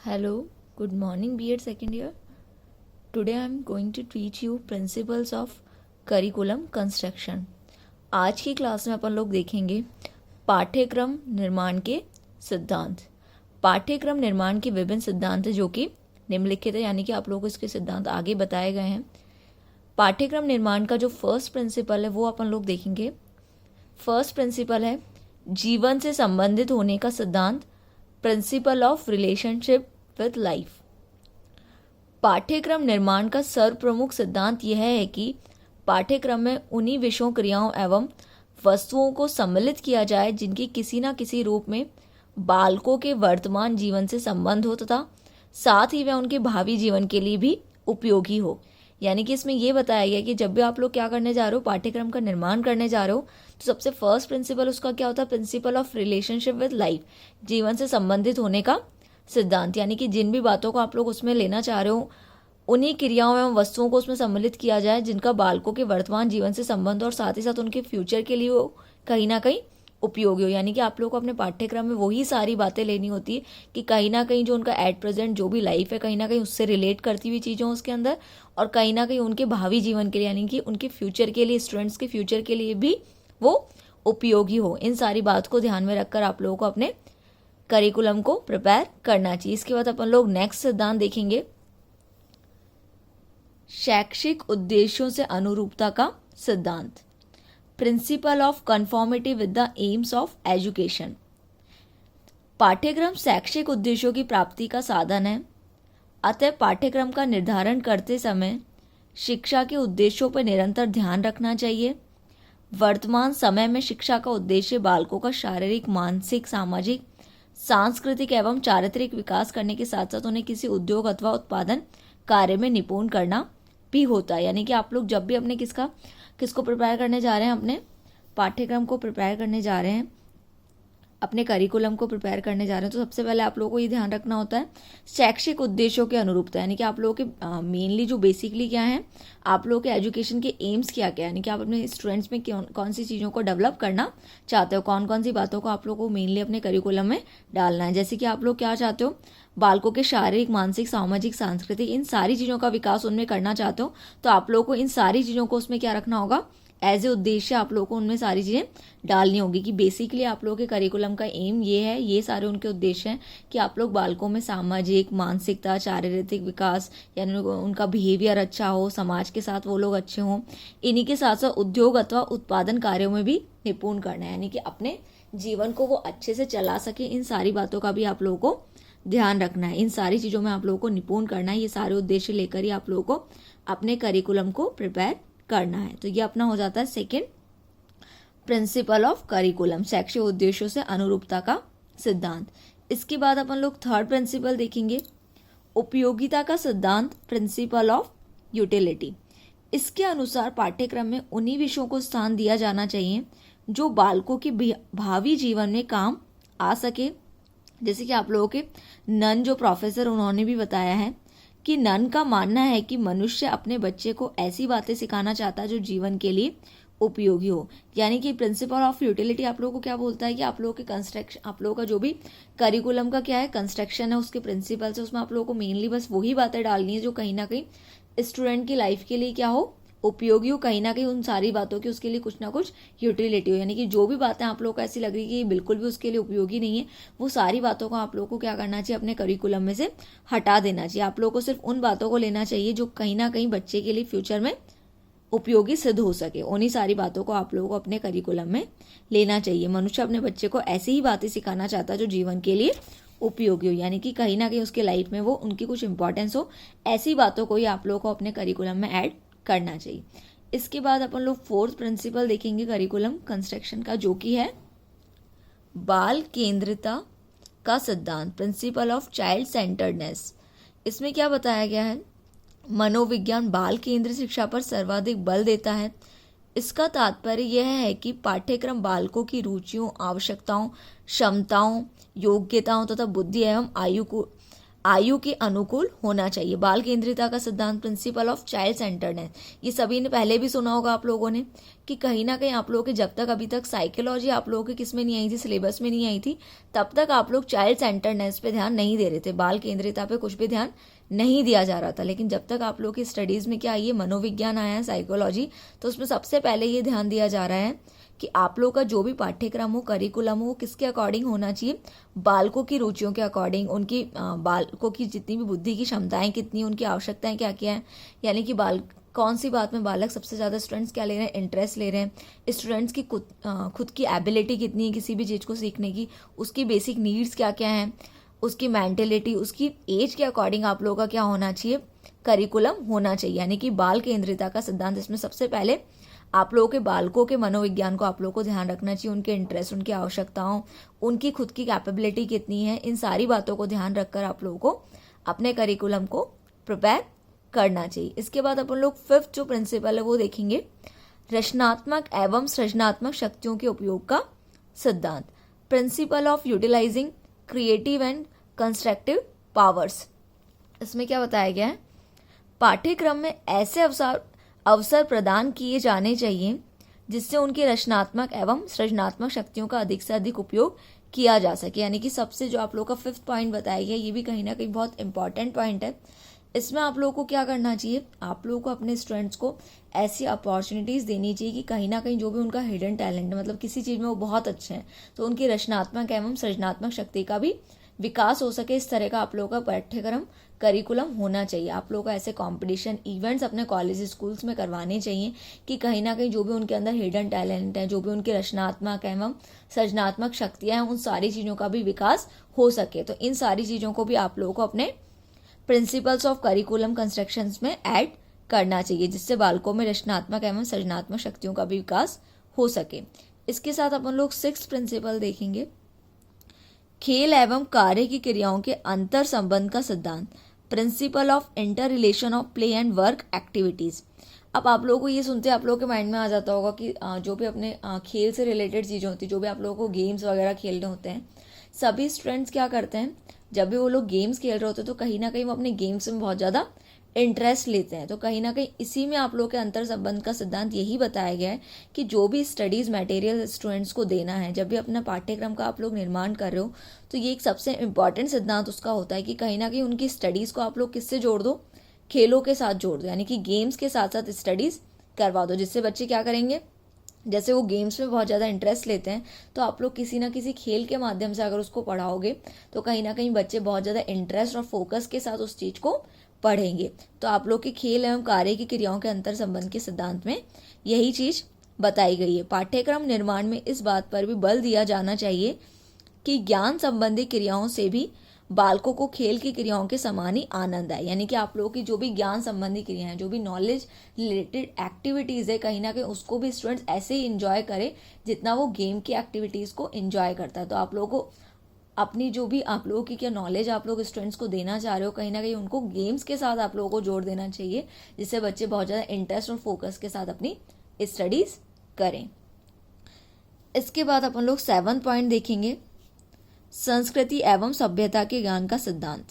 Hello, good morning, B.Ed second year. Today I am going to teach you principles of curriculum construction. आज की class में अपन लोग देखेंगे पाठ्यक्रम निर्माण के सिद्धांत। पाठ्यक्रम निर्माण के विभिन्न सिद्धांत जो कि निम्नलिखित है, यानी कि आप लोगों को इसके सिद्धांत आगे बताए गए हैं। पाठ्यक्रम निर्माण का जो फर्स्ट प्रिंसिपल है वो अपन लोग देखेंगे। फर्स्ट प्रिंसिपल है जीवन से संबंधित होने का सिद्धांत, principle of relationship with life. पाठ्यक्रम निर्माण का सर्वप्रमुख सिद्धांत यह है कि पाठ्यक्रम में उन्हीं विषयों, क्रियाओं एवं वस्तुओं को सम्मिलित किया जाए जिनकी किसी न किसी रूप में बालकों के वर्तमान जीवन से संबंध हो तथा साथ ही वह उनके भावी जीवन के लिए भी उपयोगी हो। यानी कि इसमें यह बताया गया कि जब भी आप लोग क्या करने जा रहे हो, पाठ्यक्रम का निर्माण करने जा रहे हो, तो सबसे फर्स्ट प्रिंसिपल उसका क्या होता है? Principle of relationship with life, जीवन से संबंधित होने का सिद्धांत। यानी कि जिन भी बातों को आप लोग उसमें लेना चाह रहे हो, उन्हीं क्रियाओं एवं वस्तुओं को उसमें सम्मिलित किया जाए जिनका बालकों के वर्तमान जीवन से संबंध और साथ ही साथ उनके फ्यूचर के लिए वो कहीं ना कहीं उपयोगी हो। यानी कि आप लोग को अपने पाठ्यक्रम में वही सारी बातें लेनी होती है कि कहीं ना कहीं जो उनका एट प्रेजेंट जो भी लाइफ है, कहीं ना कहीं उससे रिलेट करती हुई चीज़ें उसके अंदर, और कहीं ना कहीं उनके भावी जीवन के लिए, यानी कि उनके फ्यूचर के लिए, स्टूडेंट्स के फ्यूचर के लिए भी वो उपयोगी हो। इन सारी बात को ध्यान में रखकर आप लोगों को अपने करिकुलम को प्रिपेयर करना चाहिए। इसके बाद अपन लोग नेक्स्ट सिद्धांत देखेंगे, शैक्षिक उद्देश्यों से अनुरूपता का सिद्धांत, principle of conformity with the AIIMS of education. पाठ्यक्रम शैक्षिक उद्देश्यों की प्राप्ति का साधन है, अतः पाठ्यक्रम का निर्धारण करते समय शिक्षा के उद्देश्यों पर निरंतर ध्यान रखना चाहिए। वर्तमान समय में शिक्षा का उद्देश्य बालकों का शारीरिक, मानसिक, सामाजिक, सांस्कृतिक एवं चारित्रिक विकास करने के साथ साथ उन्हें किसी उद्योग अथवा उत्पादन कार्य में निपुण करना भी होता है। यानी कि आप लोग जब भी अपने किसको प्रिपेयर करने जा रहे हैं, अपने पाठ्यक्रम को प्रिपेयर करने जा रहे हैं, अपने करिकुलम को प्रिपेयर करने जा रहे हैं, तो सबसे पहले आप लोगों को ये ध्यान रखना होता है शैक्षिक उद्देश्यों के अनुरूपता। यानी कि आप लोगों के मेनली जो बेसिकली क्या है, आप लोगों के एजुकेशन के एम्स क्या क्या है, यानी कि आप अपने स्टूडेंट्स में कौन सी चीज़ों को डेवलप करना चाहते हो, कौन कौन सी बातों को आप लोगों को मेनली अपने करिकुलम में डालना है। जैसे कि आप लोग क्या चाहते हो, बालकों के शारीरिक, मानसिक, सामाजिक, सांस्कृतिक, इन सारी चीज़ों का विकास उनमें करना चाहते हो, तो आप लोगों को इन सारी चीज़ों को उसमें क्या रखना होगा, एज ए उद्देश्य आप लोगों को उनमें सारी चीज़ें डालनी होगी। कि बेसिकली आप लोगों के करिकुलम का एम ये है, ये सारे उनके उद्देश्य हैं कि आप लोग बालकों में सामाजिक, मानसिकता, शारीरिक विकास, यानी उनका बिहेवियर अच्छा हो, समाज के साथ वो लोग अच्छे हों। इन्हीं के साथ साथ उद्योग अथवा उत्पादन कार्यों में भी निपुण करना है, यानी कि अपने जीवन को वो अच्छे से चला सके। इन सारी बातों का भी आप लोगों को ध्यान रखना है, इन सारी चीज़ों में आप लोगों को निपुण करना है। ये सारे उद्देश्य लेकर ही आप लोगों को अपने करिकुलम को प्रिपेयर करना है। तो ये अपना हो जाता है सेकेंड प्रिंसिपल ऑफ करिकुलम, शैक्षिक उद्देश्यों से अनुरूपता का सिद्धांत। इसके बाद अपन लोग थर्ड प्रिंसिपल देखेंगे, उपयोगिता का सिद्धांत, प्रिंसिपल ऑफ यूटिलिटी। इसके अनुसार पाठ्यक्रम में उन्हीं विषयों को स्थान दिया जाना चाहिए जो बालकों के भावी जीवन में काम आ सके। जैसे कि आप लोगों के नन जो प्रोफेसर, उन्होंने भी बताया है कि नन का मानना है कि मनुष्य अपने बच्चे को ऐसी बातें सिखाना चाहता है जो जीवन के लिए उपयोगी हो। यानी कि प्रिंसिपल ऑफ यूटिलिटी आप लोगों को क्या बोलता है कि आप लोगों के कंस्ट्रक्शन, आप लोगों का जो भी करिकुलम का क्या है, कंस्ट्रक्शन है, उसके प्रिंसिपल्स है, उसमें आप लोगों को मेनली बस वही बातें डालनी है जो कहीं ना कहीं स्टूडेंट की लाइफ के लिए क्या हो, उपयोगी हो। कहीं ना कहीं उन सारी बातों की उसके लिए कुछ ना कुछ यूटिलिटी हो। यानी कि जो भी बातें आप लोगों को ऐसी लग रही कि बिल्कुल भी उसके लिए उपयोगी नहीं है, वो सारी बातों को आप लोगों को क्या करना चाहिए, अपने करिकुलम में से हटा देना चाहिए। आप लोगों को सिर्फ उन बातों को लेना चाहिए जो कहीं ना कहीं बच्चे के लिए फ्यूचर में उपयोगी सिद्ध हो सके। उन्हीं सारी बातों को आप लोगों को अपने करिकुलम में लेना चाहिए। मनुष्य अपने बच्चे को ऐसी ही बातें सिखाना चाहता है जो जीवन के लिए उपयोगी हो, यानी कि कहीं ना कहीं उसके लाइफ में वो उनकी कुछ इंपॉर्टेंस हो। ऐसी बातों को ही आप लोगों को अपने करिकुलम में ऐड करना चाहिए। इसके बाद अपन लोग फोर्थ प्रिंसिपल देखेंगे करिकुलम कंस्ट्रक्शन का, जो कि है बाल केंद्रिता का सिद्धांत, प्रिंसिपल ऑफ चाइल्ड सेंटर्डनेस। इसमें क्या बताया गया है, मनोविज्ञान बाल केंद्रित शिक्षा पर सर्वाधिक बल देता है। इसका तात्पर्य यह है कि पाठ्यक्रम बालकों की रुचियों, आवश्यकताओं, क्षमताओं, योग्यताओं तथा बुद्धि एवं आयु के अनुकूल होना चाहिए। बाल केंद्रिता का सिद्धांत, प्रिंसिपल ऑफ चाइल्ड सेंटर्डनेस, ये सभी ने पहले भी सुना होगा आप लोगों ने कि कहीं ना कहीं आप लोगों के जब तक अभी तक साइकोलॉजी आप लोगों के किस में नहीं आई थी, सिलेबस में नहीं आई थी, तब तक आप लोग चाइल्ड सेंटर्डनेस पे ध्यान नहीं दे रहे थे, बाल केंद्रिता पे कुछ भी ध्यान नहीं दिया जा रहा था। लेकिन जब तक आप लोग की स्टडीज़ में क्या आई है, मनोविज्ञान आया है, साइकोलॉजी, तो उसमें सबसे पहले ये ध्यान दिया जा रहा है कि आप लोग का जो भी पाठ्यक्रम हो, करिकुलम हो, वो किसके अकॉर्डिंग होना चाहिए, बालकों की रुचियों के अकॉर्डिंग, उनकी बालकों की जितनी भी बुद्धि की क्षमताएं कितनी, उनकी आवश्यकताएं क्या क्या हैं, यानी कि कौन सी बात में बालक सबसे ज़्यादा स्टूडेंट्स क्या ले रहे हैं, इंटरेस्ट ले रहे हैं, स्टूडेंट्स की खुद की एबिलिटी कितनी है किसी भी चीज़ को सीखने की, उसकी बेसिक नीड्स क्या क्या हैं, उसकी मेंटेलिटी, उसकी एज के अकॉर्डिंग आप लोगों का क्या होना चाहिए, करिकुलम होना चाहिए। यानी कि बाल केंद्रिता का सिद्धांत, इसमें सबसे पहले आप लोगों के बालकों के मनोविज्ञान को आप लोगों को ध्यान रखना चाहिए, उनके इंटरेस्ट, उनकी आवश्यकताओं, उनकी खुद की कैपेबिलिटी कितनी है, इन सारी बातों को ध्यान रखकर आप लोगों को अपने करिकुलम को प्रिपेयर करना चाहिए। इसके बाद अपन लोग फिफ्थ जो प्रिंसिपल है वो देखेंगे, रचनात्मक एवं सृजनात्मक शक्तियों के उपयोग का सिद्धांत, principle of utilising creative and constructive powers. इसमें क्या बताया गया है, पाठ्यक्रम में ऐसे अवसर प्रदान किए जाने चाहिए जिससे उनकी रचनात्मक एवं सृजनात्मक शक्तियों का अधिक से अधिक उपयोग किया जा सके। यानी कि सबसे जो आप लोग का फिफ्थ पॉइंट बताया गया, ये भी कहीं ना कहीं बहुत इंपॉर्टेंट पॉइंट है। इसमें आप लोगों को क्या करना चाहिए, आप लोगों को अपने स्टूडेंट्स को ऐसी अपॉर्चुनिटीज़ देनी चाहिए कि कहीं ना कहीं जो भी उनका हिडन टैलेंट है, मतलब किसी चीज़ में वो बहुत अच्छे हैं, तो उनकी रचनात्मक एवं सृजनात्मक शक्ति का भी विकास हो सके। इस तरह का आप लोगों का पाठ्यक्रम करिकुलम होना चाहिए। आप लोगों को ऐसे कंपटीशन इवेंट्स अपने कॉलेज स्कूल्स में करवाने चाहिए कि कहीं ना कहीं जो भी उनके अंदर हिडन टैलेंट है, जो भी उनकी रचनात्मक एवं सृजनात्मक शक्तियाँ हैं, उन सारी चीज़ों का भी विकास हो सके। तो इन सारी चीज़ों को भी आप लोगों को अपने प्रिंसिपल्स ऑफ करिकुलम कंस्ट्रक्शंस में ऐड करना चाहिए, जिससे बालकों में रचनात्मक एवं सृजनात्मक शक्तियों का भी विकास हो सके। इसके साथ अपन लोग सिक्स्थ प्रिंसिपल देखेंगे, खेल एवं कार्य की क्रियाओं के अंतर संबंध का सिद्धांत, principle of inter relation of play and work activities. अब आप लोगों को ये सुनते आप लोगों के माइंड में आ जाता होगा कि जो भी अपने खेल से रिलेटेड चीज़ें होती है, जो भी आप लोगों को गेम्स वगैरह खेलने होते हैं, सभी स्टूडेंट्स क्या करते हैं, जब भी वो लोग गेम्स खेल रहे होते हैं तो कहीं ना कहीं वो अपने गेम्स में बहुत ज़्यादा इंटरेस्ट लेते हैं। तो कहीं ना कहीं इसी में आप लोग के अंतर संबंध का सिद्धांत यही बताया गया है कि जो भी स्टडीज़ मटेरियल स्टूडेंट्स को देना है, जब भी अपना पाठ्यक्रम का आप लोग निर्माण कर रहे हो, तो ये एक सबसे इम्पॉर्टेंट सिद्धांत उसका होता है कि कहीं ना कहीं उनकी स्टडीज़ को आप लोग किससे जोड़ दो, खेलों के साथ जोड़ दो, यानी कि गेम्स के साथ साथ स्टडीज़ करवा दो, जिससे बच्चे क्या करेंगे, जैसे वो गेम्स में बहुत ज़्यादा इंटरेस्ट लेते हैं, तो आप लोग किसी ना किसी खेल के माध्यम से अगर उसको पढ़ाओगे तो कहीं ना कहीं बच्चे बहुत ज़्यादा इंटरेस्ट और फोकस के साथ उस चीज़ को पढ़ेंगे। तो आप लोग के खेल एवं कार्य की क्रियाओं के अंतर संबंध के सिद्धांत में यही चीज़ बताई गई है। पाठ्यक्रम निर्माण में इस बात पर भी बल दिया जाना चाहिए कि ज्ञान संबंधी क्रियाओं से भी बालकों को खेल की क्रियाओं के समान ही आनंद आए। यानी कि आप लोगों की जो भी ज्ञान संबंधी क्रियाएं हैं, जो भी नॉलेज रिलेटेड एक्टिविटीज़ है, कहीं ना कहीं उसको भी स्टूडेंट्स ऐसे ही इंजॉय करें जितना वो गेम की एक्टिविटीज़ को इंजॉय करता है। तो आप लोगों को अपनी जो भी आप लोगों की क्या नॉलेज आप लोग स्टूडेंट्स को देना चाह रहे हो, कहीं ना कहीं उनको गेम्स के साथ आप लोगों को जोड़ देना चाहिए, जिससे बच्चे बहुत ज़्यादा इंटरेस्ट और फोकस के साथ अपनी स्टडीज़ करें। इसके बाद अपन लोग 7वां पॉइंट देखेंगे, संस्कृति एवं सभ्यता के ज्ञान का सिद्धांत,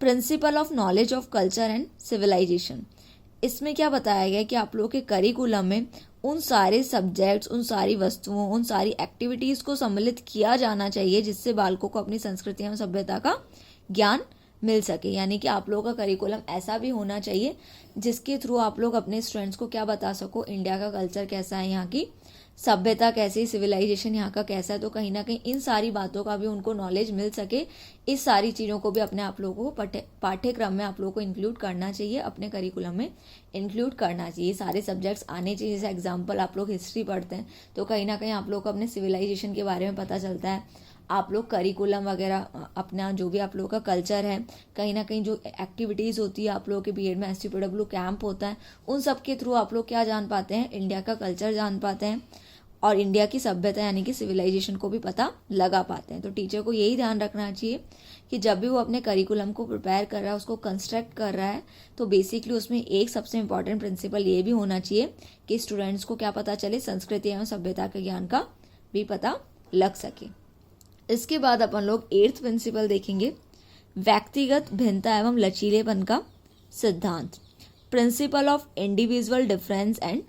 principle of knowledge of culture and civilisation. इसमें क्या बताया गया कि आप लोगों के करिकुलम में उन सारे सब्जेक्ट्स, उन सारी वस्तुओं, उन सारी एक्टिविटीज़ को सम्मिलित किया जाना चाहिए जिससे बालकों को अपनी संस्कृति एवं सभ्यता का ज्ञान मिल सके। यानी कि आप लोगों का करिकुलम ऐसा भी होना चाहिए जिसके थ्रू आप लोग अपने स्टूडेंट्स को क्या बता सको, इंडिया का कल्चर कैसा है, यहाँ की सभ्यता कैसी, सिविलाइजेशन यहाँ का कैसा है। तो कहीं ना कहीं इन सारी बातों का भी उनको नॉलेज मिल सके। इस सारी चीज़ों को भी अपने आप लोगों को पाठ्यक्रम में आप लोगों को इंक्लूड करना चाहिए, अपने करिकुलम में इंक्लूड करना चाहिए। सारे सब्जेक्ट्स आने चाहिए। जैसे एग्जाम्पल आप लोग हिस्ट्री पढ़ते हैं तो कहीं ना कहीं आप लोग को अपने सिविलाइजेशन के बारे में पता चलता है। आप लोग करिकुलम वगैरह अपना जो भी आप लोगों का कल्चर है, कहीं ना कहीं जो एक्टिविटीज़ होती है आप लोगों के बीएड में STPW कैंप होता है, उन सब के थ्रू आप लोग क्या जान पाते हैं, इंडिया का कल्चर जान पाते हैं और इंडिया की सभ्यता यानी कि सिविलाइजेशन को भी पता लगा पाते हैं। तो टीचर को यही ध्यान रखना चाहिए कि जब भी वो अपने करिकुलम को प्रिपेयर कर रहा है, उसको कंस्ट्रक्ट कर रहा है, तो बेसिकली उसमें एक सबसे इम्पॉर्टेंट प्रिंसिपल ये भी होना चाहिए कि स्टूडेंट्स को क्या पता चले, संस्कृति एवं सभ्यता के ज्ञान का भी पता लग सके। इसके बाद अपन लोग 8वां प्रिंसिपल देखेंगे, व्यक्तिगत भिन्नता एवं लचीलेपन का सिद्धांत, principle of individual difference and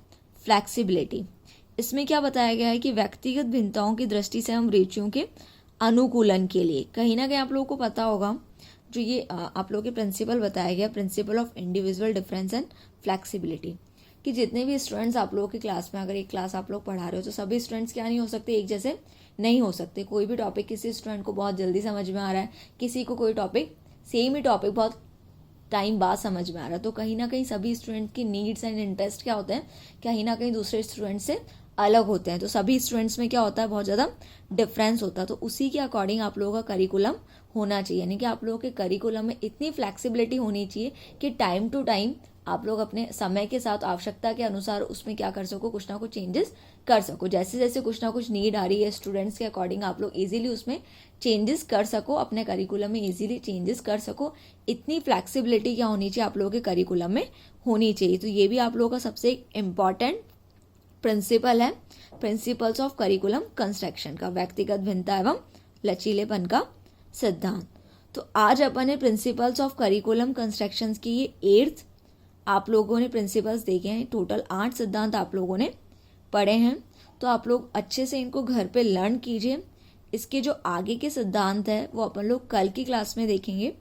flexibility. इसमें क्या बताया गया है कि व्यक्तिगत भिन्नताओं की दृष्टि से हम रुचियों के अनुकूलन के लिए, कहीं ना कहीं आप लोगों को पता होगा जो ये आप लोगों के प्रिंसिपल बताया गया, principle of individual difference and flexibility, कि जितने भी स्टूडेंट्स आप लोगों की क्लास में, अगर एक क्लास आप लोग पढ़ा रहे हो तो सभी स्टूडेंट्स क्या नहीं हो सकते, एक जैसे नहीं हो सकते। कोई भी टॉपिक किसी स्टूडेंट को बहुत जल्दी समझ में आ रहा है, किसी को कोई टॉपिक, सेम ही टॉपिक बहुत टाइम बाद समझ में आ रहा है, तो कहीं ना कहीं सभी स्टूडेंट की नीड्स एंड इंटरेस्ट क्या होते हैं, कहीं ना कहीं दूसरे स्टूडेंट से अलग होते हैं। तो सभी स्टूडेंट्स में क्या होता है, बहुत ज़्यादा डिफरेंस होता है। तो उसी के अकॉर्डिंग आप लोगों का करिकुलम होना चाहिए, यानी कि आप लोगों के करिकुलम में इतनी फ्लेक्सिबिलिटी होनी चाहिए कि टाइम टू टाइम आप लोग अपने समय के साथ आवश्यकता के अनुसार उसमें क्या कर सको, कुछ ना कुछ चेंजेस कर सको। जैसे जैसे कुछ ना कुछ नीड आ रही है स्टूडेंट्स के अकॉर्डिंग आप लोग इजीली उसमें चेंजेस कर सको, अपने करिकुलम में इजीली चेंजेस कर सको। इतनी फ्लेक्सिबिलिटी क्या होनी चाहिए, आप लोगों के करिकुलम में होनी चाहिए। तो ये भी आप लोगों का सबसे इम्पॉर्टेंट प्रिंसिपल है, प्रिंसिपल्स ऑफ करिकुलम कंस्ट्रक्शन का, व्यक्तिगत भिन्नता एवं लचीलेपन का सिद्धांत। तो आज अपन ने प्रिंसिपल्स ऑफ करिकुलम कंस्ट्रक्शन की ये 8th आप लोगों ने प्रिंसिपल्स देखे हैं। टोटल 8 सिद्धांत आप लोगों ने पढ़े हैं, तो आप लोग अच्छे से इनको घर पे लर्न कीजिए। इसके जो आगे के सिद्धांत है वो अपन लोग कल की क्लास में देखेंगे।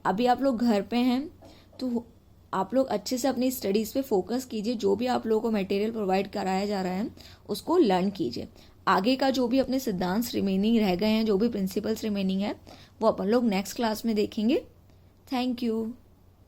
अभी आप लोग घर पे हैं तो आप लोग अच्छे से अपनी स्टडीज़ पे फोकस कीजिए। जो भी आप लोगों को मटेरियल प्रोवाइड कराया जा रहा है उसको लर्न कीजिए। आगे का जो भी अपने सिद्धांत रिमेनिंग रह गए हैं, जो भी प्रिंसिपल्स रिमेनिंग है, वो अपन लोग नेक्स्ट क्लास में देखेंगे। Thank you.